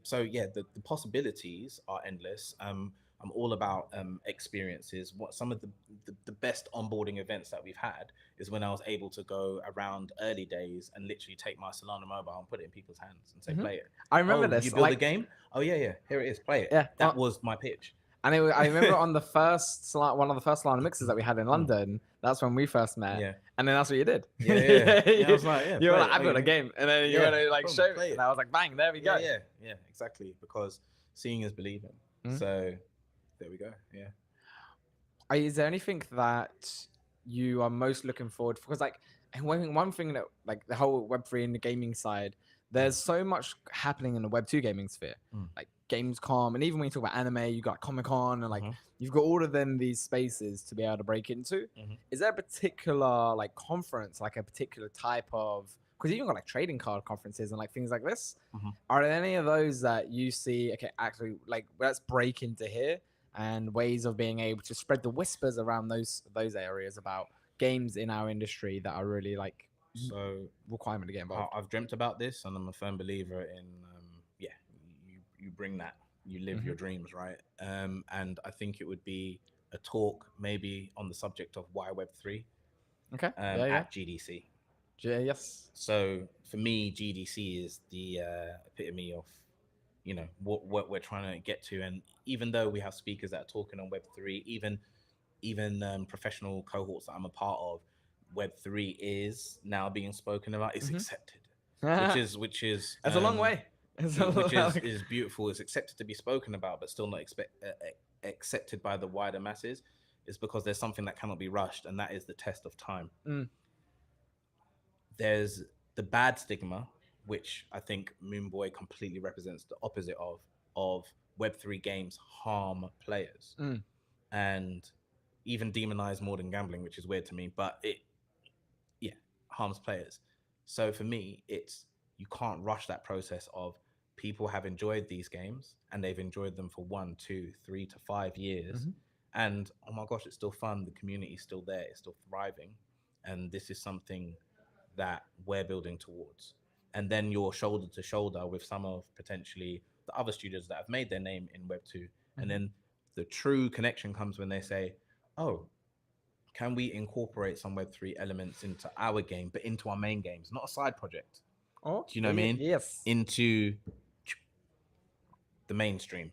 So yeah, the possibilities are endless. I'm all about experiences. What some of the best onboarding events that we've had is when I was able to go around early days and literally take my Solana mobile and put it in people's hands and say, play it. I remember this. You build a game? Oh yeah. Here it is. Play it. Yeah. That was my pitch. And I remember on the first one of the first Solana mixes that we had in London, that's when we first met. And then that's what you did. I was like, you were like, I built a game. And then you were like, show me. And I was like, bang, there we go. Yeah, exactly. Because seeing is believing. So there we go. Yeah. Is there anything that you are most looking forward for? Because like one thing that, like, the whole Web3 and the gaming side, there's so much happening in the Web2 gaming sphere, like Gamescom, and even when you talk about anime, you got Comic-Con, and like you've got all of them, these spaces to be able to break into. Is there a particular like conference, like a particular type of, because you even got like trading card conferences and like things like this, are there any of those that you see, okay, actually, like, let's break into here, and ways of being able to spread the whispers around those areas about games in our industry that are really like requirement to get involved? I've dreamt about this, and I'm a firm believer in you bring that, you live your dreams, right? And I think it would be a talk maybe on the subject of why Web3 at GDC. Yes. So for me, GDC is the epitome of, you know, what we're trying to get to. And even though we have speakers that are talking on Web3, even professional cohorts that I'm a part of, Web3 is now being spoken about. It's accepted, which is that's a long way. Which is beautiful. It's accepted to be spoken about, but still not accepted by the wider masses. Is because there's something that cannot be rushed, and that is the test of time. There's the bad stigma, which I think Moonboy completely represents the opposite of Web3 games harm players, and even demonize more than gambling, which is weird to me, but it harms players. So for me, it's, you can't rush that process of people have enjoyed these games and they've enjoyed them for 1, 2, 3 to 5 years. Mm-hmm. And oh my gosh, it's still fun. The community is still there. It's still thriving. And this is something that we're building towards. And then you're shoulder to shoulder with some of potentially the other studios that have made their name in Web 2. Mm-hmm. And then the true connection comes when they say, oh, can we incorporate some Web3 elements into our game, but into our main games, not a side project? Oh, Do you know what I mean? Yes. Into the mainstream.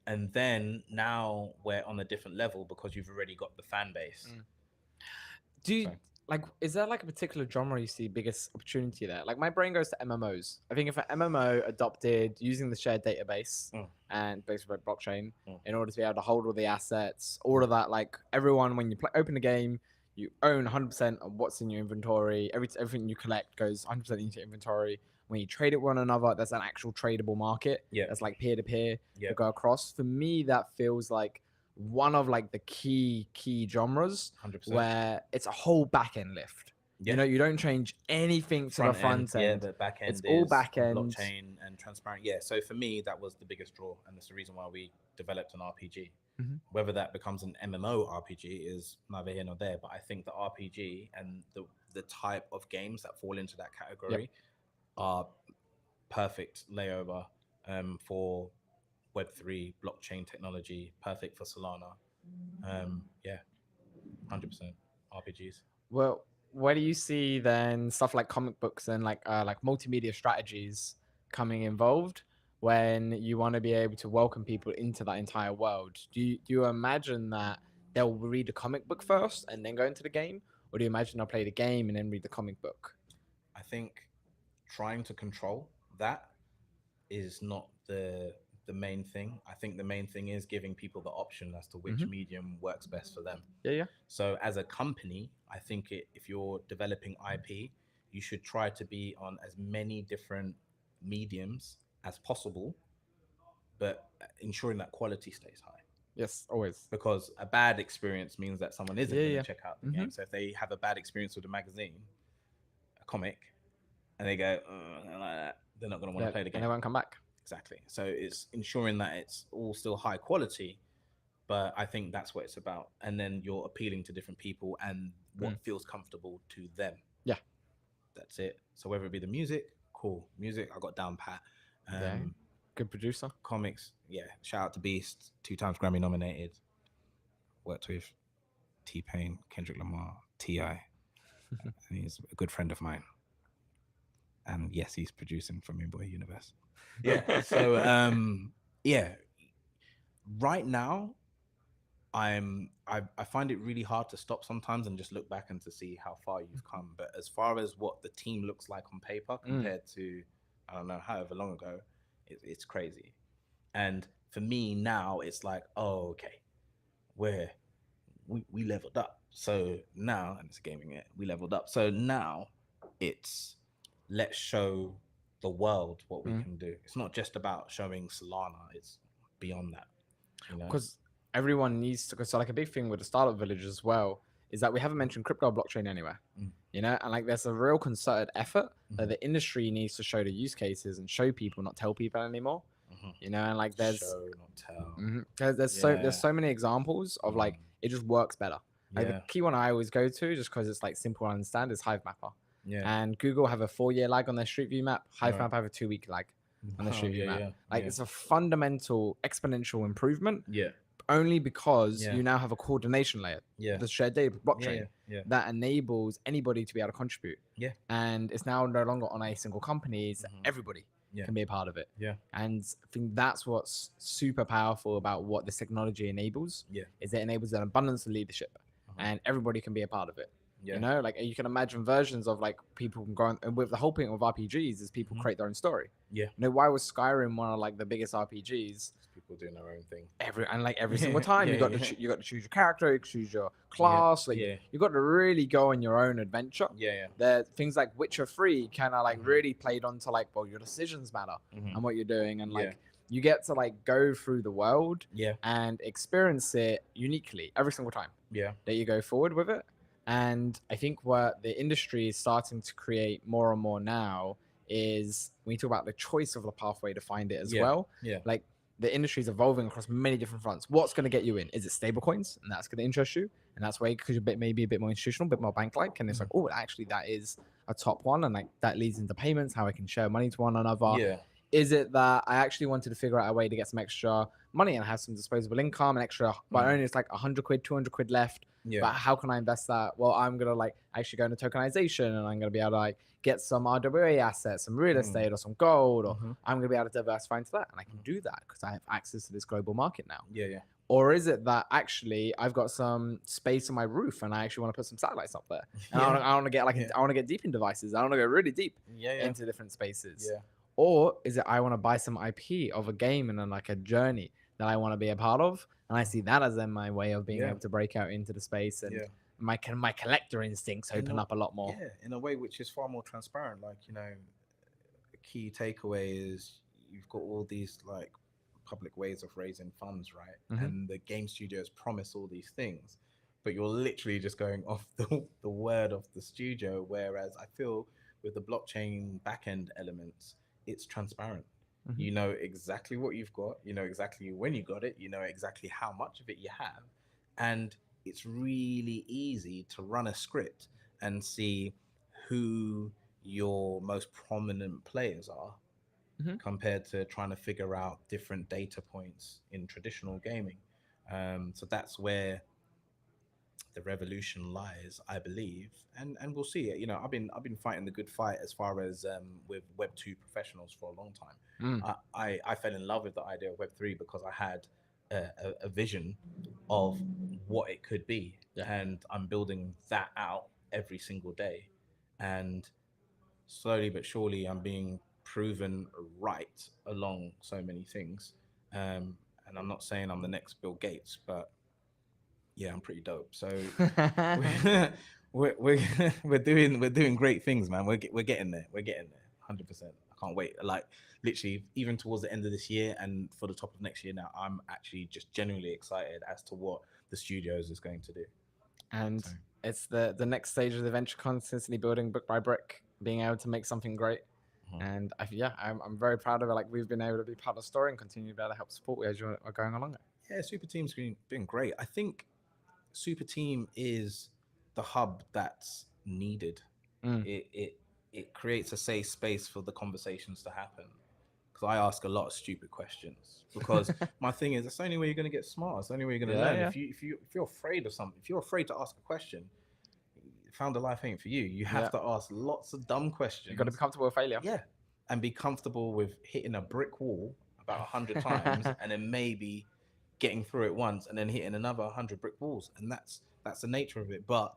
And then now we're on a different level because you've already got the fan base. Do you, Sorry. like, is there like a particular genre you see biggest opportunity there? Like my brain goes to MMOs. I think if an MMO adopted using the shared database and based on blockchain in order to be able to hold all the assets, all of that, like everyone, when you open a game, you own 100% of what's in your inventory. Everything you collect goes 100% into your inventory. When you trade it with one another, there's an actual tradable market. Yeah. That's like peer to peer Yeah. to go across. For me, that feels like one of like the key genres 100%. where it's a whole back end lift. Yeah. You know, you don't change anything to the front end. Yeah, the back end It's all is back end. blockchain and transparent. Yeah, so for me, that was the biggest draw, and that's the reason why we developed an RPG. Mhm. Whether that becomes an MMO RPG is neither here nor there, but I think the RPG and the type of games that fall into that category are perfect layover for Web3 blockchain technology, perfect for Solana. Yeah, 100% RPGs. Well, where do you see then stuff like comic books and like multimedia strategies coming involved when you want to be able to welcome people into that entire world? Do you imagine that they'll read the comic book first and then go into the game, or do you imagine they'll play the game and then read the comic book? I think trying to control that is not the main thing. I think the main thing is giving people the option as to which medium works best for them. Yeah. So as a company, I think if you're developing IP, you should try to be on as many different mediums as possible, but ensuring that quality stays high. Yes, always. Because a bad experience means that someone isn't going to check out the Mhm. game. So if they have a bad experience with a magazine, a comic, and they go, I don't like that, they're not going to want to play the game. And they won't come back. Exactly. So it's ensuring that it's all still high quality, but I think that's what it's about. And then you're appealing to different people and what feels comfortable to them. Yeah. That's it. So whether it be the music, cool. Music, I got down pat. Good producer. Comics, yeah. Shout out to Beast, 2 times Grammy nominated. Worked with T-Pain, Kendrick Lamar, T.I. And he's a good friend of mine. And yes, he's producing for Moonboy Universe. Yeah. So yeah. Right now, I find it really hard to stop sometimes and just look back and to see how far you've come. But as far as what the team looks like on paper compared to, I don't know, however long ago, it's crazy. And for me now, it's like, oh, okay, we leveled up. So now, and it's gaming it, we leveled up. So now it's let's show the world what we can do. It's not just about showing Solana, it's beyond that. Because everyone needs to, so like a big thing with the startup village as well is that we haven't mentioned crypto blockchain anywhere, you know, and like there's a real concerted effort that the industry needs to show the use cases and show people, not tell people anymore, you know, and like there's show, not tell. there's so many examples of like it just works better. Like the key one I always go to, just because it's like simple to understand, is Hivemapper. And Google have a 4-year lag on their Street View map. Hivemapper have a 2-week lag on the Street View map. It's a fundamental exponential improvement. Only because you now have a coordination layer, the shared data blockchain that enables anybody to be able to contribute. And it's now no longer on a single company; it's everybody can be a part of it. And I think that's what's super powerful about what this technology enables. Is it enables an abundance of leadership, and everybody can be a part of it. You know, like you can imagine versions of like people can go on, and with the whole point of RPGs is people create their own story. You know, why was Skyrim one of like the biggest RPGs? People doing their own thing. Every single time you got to choose your character, you choose your class. You got to really go on your own adventure. There things like Witcher 3 kind of like really played onto like, well, your decisions matter and what you're doing, and like you get to like go through the world and experience it uniquely every single time that you go forward with it. And I think what the industry is starting to create more and more now is when you talk about the choice of the pathway to find it as Yeah, well. yeah. Like the industry is evolving across many different fronts. What's going to get you in? Is it stablecoins? And that's going to interest you. And that's why because you're maybe a bit more institutional, a bit more bank-like. And it's like, oh, actually that is a top one. And like that leads into payments, how I can share money to one another. Yeah. Is it that I actually wanted to figure out a way to get some extra money and have some disposable income and extra, but only it's like 100 quid, 200 quid left. Yeah. But how can I invest that? Well, I'm going to like actually go into tokenization and I'm going to be able to like get some RWA assets, some real estate or some gold, or I'm going to be able to diversify into that. And I can do that because I have access to this global market now. Yeah, yeah. Or is it that actually I've got some space on my roof and I actually want to put some satellites up there? And I want to get like, I want to get deep in devices. I want to go really deep into different spaces. Yeah. Or is it I want to buy some IP of a game and then like a journey that I want to be a part of? And I see that as then my way of being able to break out into the space and my collector instincts open up a lot more. Yeah, in a way which is far more transparent. Like, you know, a key takeaway is you've got all these like public ways of raising funds, right? And the game studios promise all these things, but you're literally just going off the word of the studio. Whereas I feel with the blockchain backend elements, it's transparent. You know exactly what you've got, you know exactly when you got it, you know exactly how much of it you have. And it's really easy to run a script and see who your most prominent players are compared to trying to figure out different data points in traditional gaming. So that's where the revolution lies, I believe, and we'll see it. You know, I've been fighting the good fight as far as with Web2 professionals for a long time. I fell in love with the idea of Web3 because I had a vision of what it could be, and I'm building that out every single day, and slowly but surely I'm being proven right along so many things. And I'm not saying I'm the next Bill Gates, but yeah, I'm pretty dope. So we're doing great things, man. We're getting there. We're getting there. 100%. I can't wait. Like literally, even towards the end of this year and for the top of next year now, I'm actually just genuinely excited as to what the studios is going to do. And it's the next stage of the venture, constantly building brick by brick, being able to make something great. And I'm very proud of it. Like we've been able to be part of the story and continue to be able to help support as you're going along it. Yeah, Super Team's been great. I think Super Team is the hub that's needed. It creates a safe space for the conversations to happen. Because I ask a lot of stupid questions. Because my thing is, that's the only way you're going to get smart. It's the only way you're going to learn. Yeah. If you're afraid of something, if you're afraid to ask a question, Found a Life ain't for you. You have to ask lots of dumb questions. You've got to be comfortable with failure. Yeah, and be comfortable with hitting a brick wall about 100 times, and then maybe getting through it once, and then hitting another 100 brick walls. And that's the nature of it. But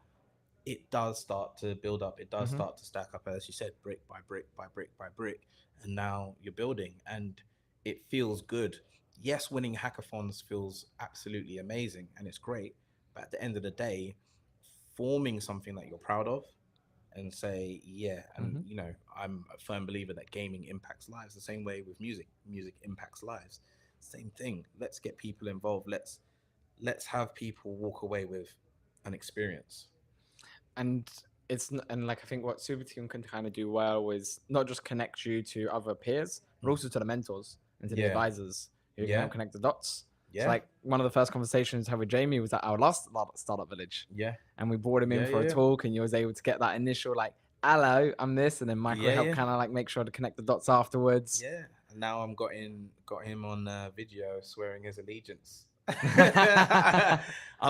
it does start to build up. It does start to stack up, as you said, brick by brick by brick by brick. And now you're building, and it feels good. Yes, winning hackathons feels absolutely amazing, and it's great. But at the end of the day, forming something that you're proud of and say, you know, I'm a firm believer that gaming impacts lives the same way with music impacts lives. Same thing. Let's get people involved. Let's have people walk away with an experience. And like I think what Super Team can kind of do well is not just connect you to other peers, but also to the mentors and to the advisors who can help connect the dots. So like one of the first conversations I had with Jamie was at our last startup village. Yeah. And we brought him in for a talk, and you was able to get that initial like, hello, I'm this, and then Michael helped kind of like make sure to connect the dots afterwards. Yeah. And now I'm got him on video swearing his allegiance. I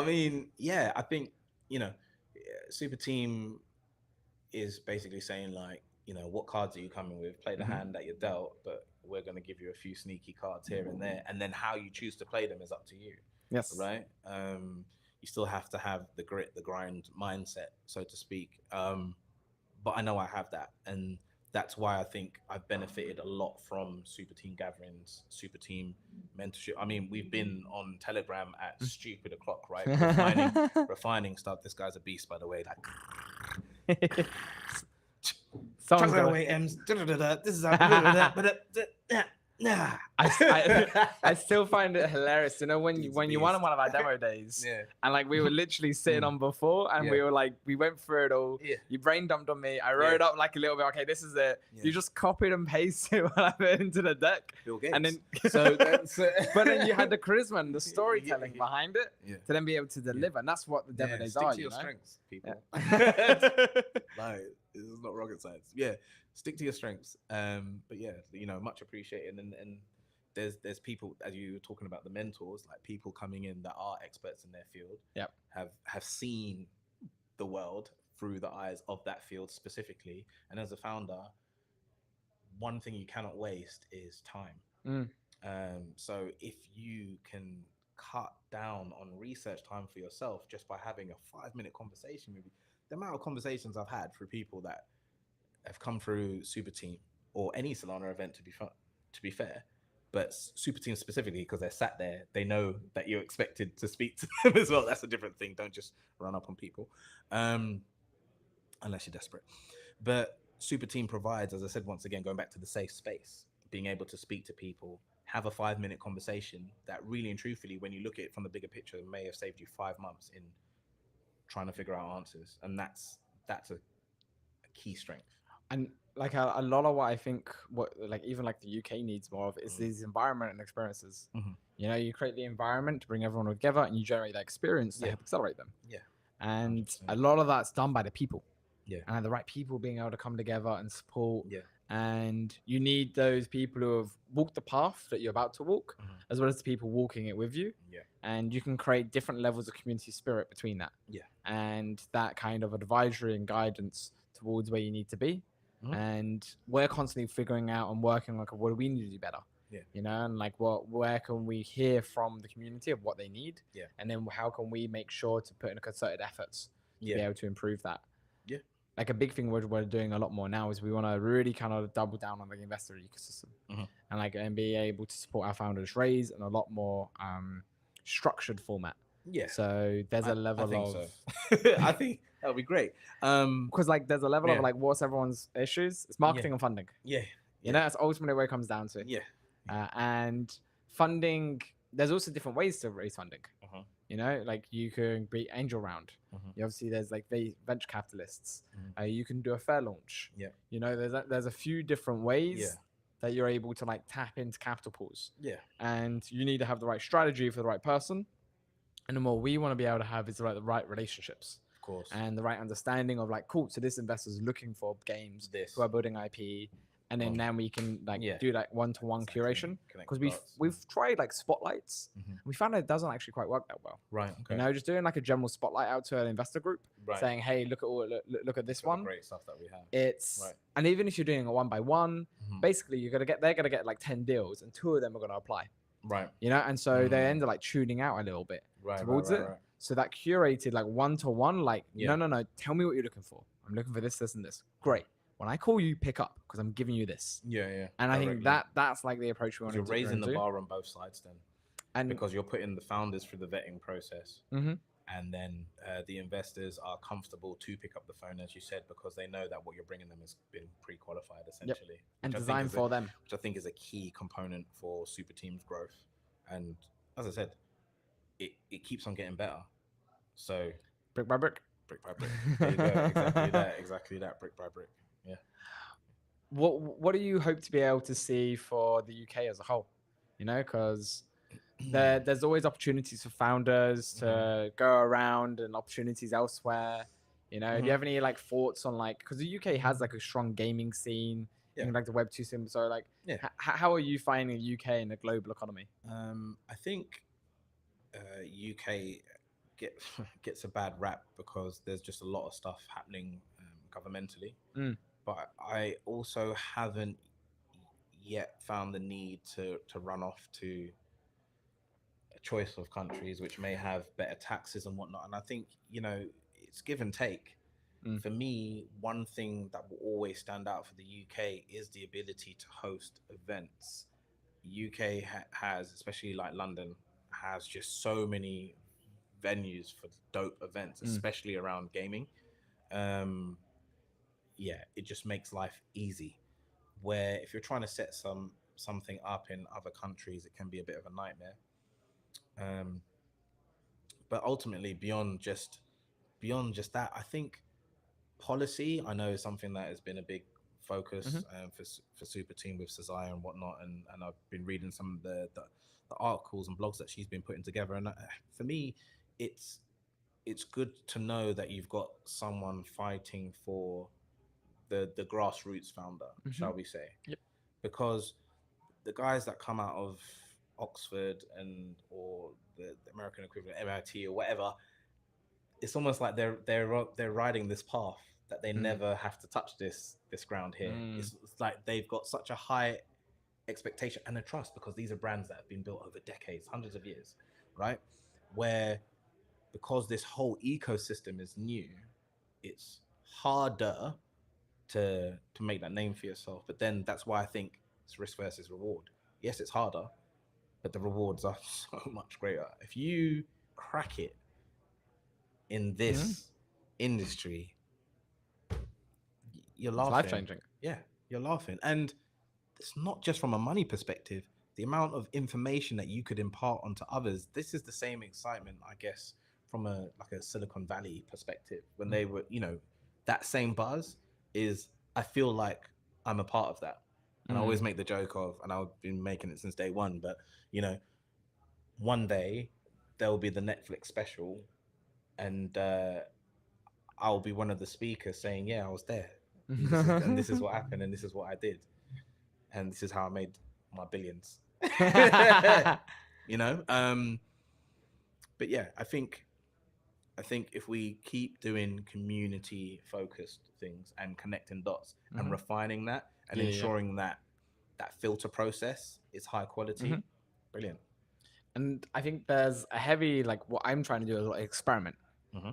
mean, I think, you know, Super Team is basically saying like, you know, what cards are you coming with? Play the hand that you're dealt, but we're going to give you a few sneaky cards here and there, and then how you choose to play them is up to you. Yes. Right. You still have to have the grit, the grind mindset, so to speak. But I know I have that, and that's why I think I've benefited a lot from Super Team gatherings, Super Team mentorship. I mean, we've been on Telegram at stupid o'clock, right? Refining stuff. This guy's a beast, by the way. Like, chuck that away, Ems. This is how. Nah. I still find it hilarious. You know, when He's a you won on beast. one of our demo days, Yeah. and like we were literally sitting on before, and we Yeah. were like, we went through it all. Yeah. You brain dumped on me. I wrote up like a little bit. Okay, this is it. Yeah. You just copied and pasted what I put into the deck, Bill Gates. and then so that's but then you had the charisma and the storytelling behind it Yeah. to then be able to deliver, and that's what the demo days stick are. to You your know? strengths, people. Yeah. Like, this is not rocket science. Yeah, stick to your strengths. But yeah, you know, much appreciated. And there's people, as you were talking about the mentors, like people coming in that are experts in their field. Yep. Have seen the world through the eyes of that field specifically. And as a founder, one thing you cannot waste is time. So if you can cut down on research time for yourself just by having a 5-minute conversation with you, the amount of conversations I've had for people that have come through Super Team or any Solana event, to be fair, but Super Team specifically, because they're sat there, they know that you're expected to speak to them as well. That's a different thing. Don't just run up on people, unless you're desperate. But Super Team provides, as I said, once again, going back to the safe space, being able to speak to people, have a 5-minute conversation that really and truthfully, when you look at it from the bigger picture, may have saved you 5 months in trying to figure out answers. And that's a key strength. And like a lot of what I think, what like even like the UK needs more of is these environment and experiences. You know, you create the environment to bring everyone together, and you generate that experience to help accelerate them. Yeah. And 100%. a lot of that's done by the people. Yeah. And the right people being able to come together and support. Yeah. And you need those people who have walked the path that you're about to walk, as well as the people walking it with you. Yeah. And you can create different levels of community spirit between that. Yeah. And that kind of advisory and guidance towards where you need to be. And we're constantly figuring out and working like, what do we need to do better? Yeah. You know, and like where can we hear from the community of what they need? Yeah. And then how can we make sure to put in a concerted efforts to be able to improve that? Yeah. Like a big thing we're doing a lot more now is we want to really kind of double down on the investor ecosystem and like and be able to support our founders raise in a lot more structured format. Yeah. So there's a level of I think that'll be great. because like there's a level of like what's everyone's issues? It's marketing and funding. Yeah. You know, that's ultimately where it comes down to. Yeah. And funding, there's also different ways to raise funding. You know, like you can be angel round. You obviously there's like venture capitalists. You can do a fair launch. Yeah. You know, there's a few different ways that you're able to like tap into capital pools. Yeah. And you need to have the right strategy for the right person. And then what we want to be able to have is the right relationships. Of course. And the right understanding of like, cool, so this investor's looking for games who are building IP. And then now we can like do like one-to-one curation. Because we've tried like spotlights. We found it doesn't actually quite work that well. Right. Okay. You know, just doing like a general spotlight out to an investor group, saying, "Hey, look at this one. Great stuff that we have. It's and even if you're doing a 1-by-1, basically they're gonna get like 10 deals, and 2 of them are gonna apply. Right. You know, and so they end up like tuning out a little bit towards it. So that curated like 1-to-1, like no, tell me what you're looking for. I'm looking for this, this, and this. Great. When I call you, pick up because I'm giving you this. Yeah. And I think that's like the approach we want to do. You're raising the bar on both sides then. And because you're putting the founders through the vetting process, and then the investors are comfortable to pick up the phone, as you said, because they know that what you're bringing them has been pre-qualified essentially, and designed for them, which I think is a key component for Super Team's growth. And as I said, it keeps on getting better. So brick by brick, there you go. Exactly that, brick by brick. Yeah. What do you hope to be able to see for the UK as a whole? You know, because there's always opportunities for founders to go around and opportunities elsewhere. You know, do you have any like thoughts on like, because the UK has like a strong gaming scene, like the Web2 scene. So like, how are you finding the UK in the global economy? I think UK gets a bad rap because there's just a lot of stuff happening governmentally. But I also haven't yet found the need to run off to a choice of countries which may have better taxes and whatnot. And I think, you know, it's give and take. For me, one thing that will always stand out for the UK is the ability to host events. UK has, especially like London, has just so many venues for dope events, especially around gaming. It just makes life easy. Where if you're trying to set some something up in other countries, it can be a bit of a nightmare. But ultimately, beyond just that, I think policy, I know, is something that has been a big focus for Super Team with Cezanne and whatnot, and I've been reading some of the articles and blogs that she's been putting together, and for me, it's good to know that you've got someone fighting for the grassroots founder, shall we say? Yep. Because the guys that come out of Oxford or the American equivalent, MIT or whatever, it's almost like they're riding this path that they never have to touch this ground here. It's like they've got such a high expectation and a trust, because these are brands that have been built over decades, hundreds of years, right? Where because this whole ecosystem is new, it's harder to make that name for yourself. But then that's why I think it's risk versus reward. Yes, it's harder, but the rewards are so much greater. If you crack it in this industry, you're laughing. Life changing. Yeah, you're laughing. And it's not just from a money perspective, the amount of information that you could impart onto others. This is the same excitement, I guess, from a Silicon Valley perspective, when they were, that same buzz is, I feel like I'm a part of that. And I always make the joke of, and I've been making it since day one, but one day there'll be the Netflix special, and I'll be one of the speakers saying, yeah, I was there. And this is what happened, and this is what I did, and this is how I made my billions. But yeah, I think if we keep doing community focused things and connecting dots and refining that and ensuring that filter process is high quality, brilliant. And I think there's a heavy, what I'm trying to do is experiment.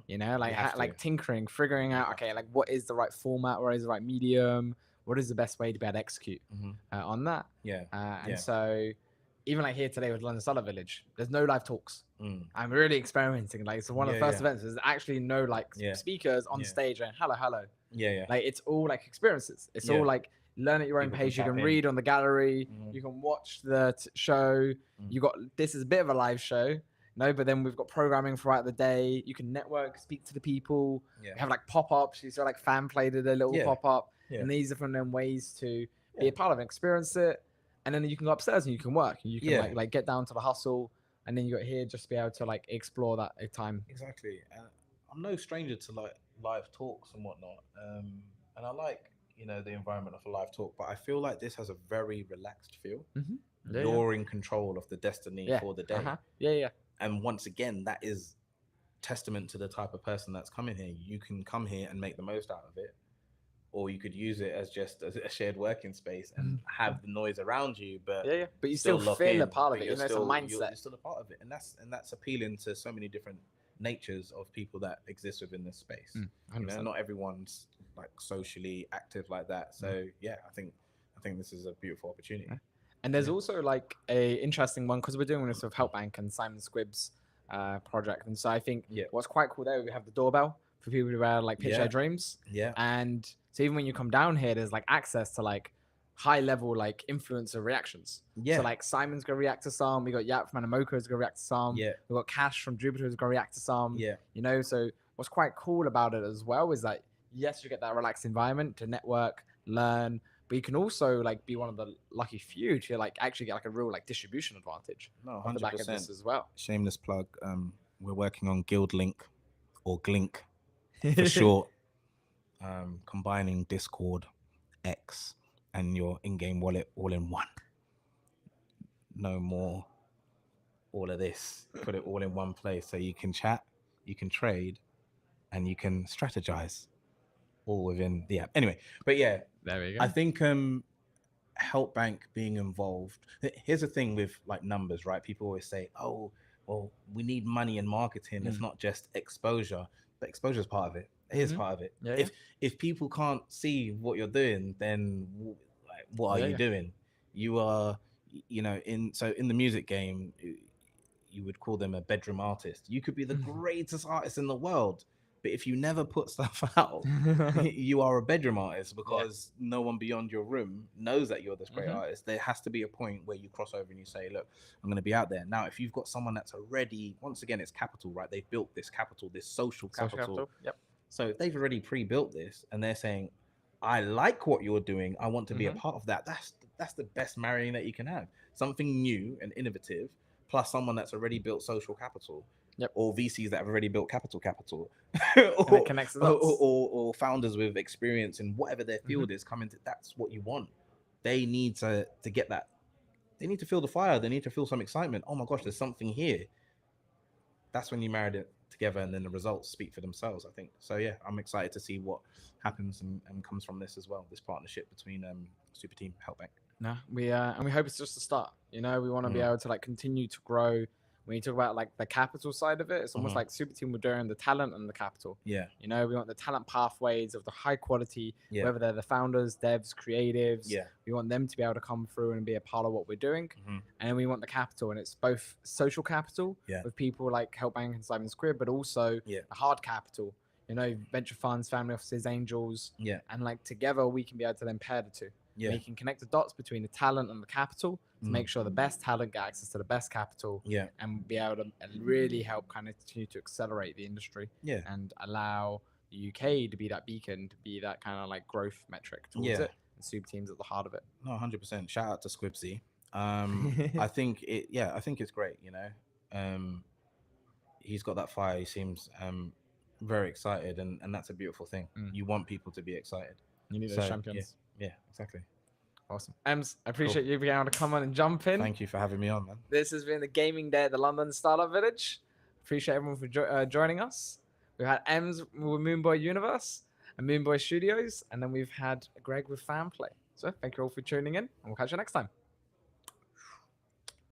Like tinkering, figuring out, okay, what is the right format, what is the right medium, what is the best way to be able to execute on that. And so even here today with London Startup Village, there's no live talks. I'm really experimenting. So one of the first events, there's actually no speakers on stage and hello. It's all experiences. It's all learn at your own People pace. You can can tap read on the gallery. You can watch the show. This is a bit of a live show. But then we've got programming throughout the day. You can network, speak to the people. We have pop-ups. You saw Fan Play did a little pop-up. And these are from them ways to be a part of it, experience it. And then you can go upstairs and you can work. And you can get down to the hustle. And then you got here just to be able to explore that time. Exactly. I'm no stranger to live talks and whatnot. And I like, the environment of a live talk, but I feel like this has a very relaxed feel. You're in control of the destiny for the day. And once again, that is testament to the type of person that's coming here. You can come here and make the most out of it, or you could use it as just a shared working space and have the noise around you, but but you still feel a part of it. It's a mindset. You're still a part of it, and that's appealing to so many different natures of people that exist within this space. Not everyone's socially active like that. So I think this is a beautiful opportunity. And there's also a interesting one, because we're doing this with Help Bank and Simon Squibb's project. And so I think what's quite cool there, we have the doorbell for people to pitch their dreams. And so even when you come down here, there's access to high level influencer reactions. So Simon's gonna react to some. We got Yap from Animoko's gonna react to some. We got Cash from Jupiter's gonna react to some. So what's quite cool about it as well is that yes, you get that relaxed environment to network, learn, but you can also be one of the lucky few to actually get a real distribution advantage. No, 100% back of this as well. Shameless plug. We're working on Guild Link, or Glink for short. Combining Discord, X, and your in-game wallet all in one. No more all of this. Put it all in one place so you can chat, you can trade, and you can strategize all within the app. Anyway, but there we go. I think Help Bank being involved. Here's the thing with numbers, right? People always say, oh, well, we need money in marketing. It's not just exposure, but exposure is part of it. Here's part of it. If people can't see what you're doing, then what are you doing? You are, in the music game, you would call them a bedroom artist. You could be the greatest artist in the world, But if you never put stuff out, you are a bedroom artist because no one beyond your room knows that you're this great artist. There has to be a point where you cross over and you say, look, I'm going to be out there. Now, if you've got someone that's already, once again, it's capital, right? They've built this capital, this social capital. Yep. So if they've already pre-built this and they're saying, I like what you're doing, I want to be a part of that. That's the best marrying that you can have. Something new and innovative, plus someone that's already built social capital. Yep. Or VCs that have already built capital, And it connects the dots. or founders with experience in whatever their field is coming to. That's what you want. They need to get that. They need to feel the fire. They need to feel some excitement. Oh my gosh, there's something here. That's when you married it together, and then the results speak for themselves, I think. So yeah, I'm excited to see what happens and comes from this as well. This partnership between Super Team Helpbank. No, we hope it's just the start. You know, we want to be able to like continue to grow. When you talk about like the capital side of it, it's almost like Super Team, we're doing the talent and the capital. Yeah. You know, we want the talent pathways of the high quality, whether they're the founders, devs, creatives. Yeah. We want them to be able to come through and be a part of what we're doing. And then we want the capital, and it's both social capital with people like Helpbank and Simon Square, but also the hard capital. You know, venture funds, family offices, angels. Yeah. And like together we can be able to then pair the two. Yeah. We can connect the dots between the talent and the capital to make sure the best talent get access to the best capital. Yeah. And be able to really help kind of continue to accelerate the industry. Yeah. And allow the UK to be that beacon, to be that kind of like growth metric towards it. And Super Team's at the heart of it. No, 100%. Shout out to Squibsy. I think it's great, you know. He's got that fire. He seems very excited, and that's a beautiful thing. You want people to be excited. You need those champions. Yeah, exactly. Awesome. Ems, I appreciate you being able to come on and jump in. Thank you for having me on, man. This has been the gaming day at the London Startup Village. Appreciate everyone for joining us. We've had Ems with Moonboy Universe and Moonboy Studios, and then we've had Greg with Fanplay. So thank you all for tuning in, and we'll catch you next time.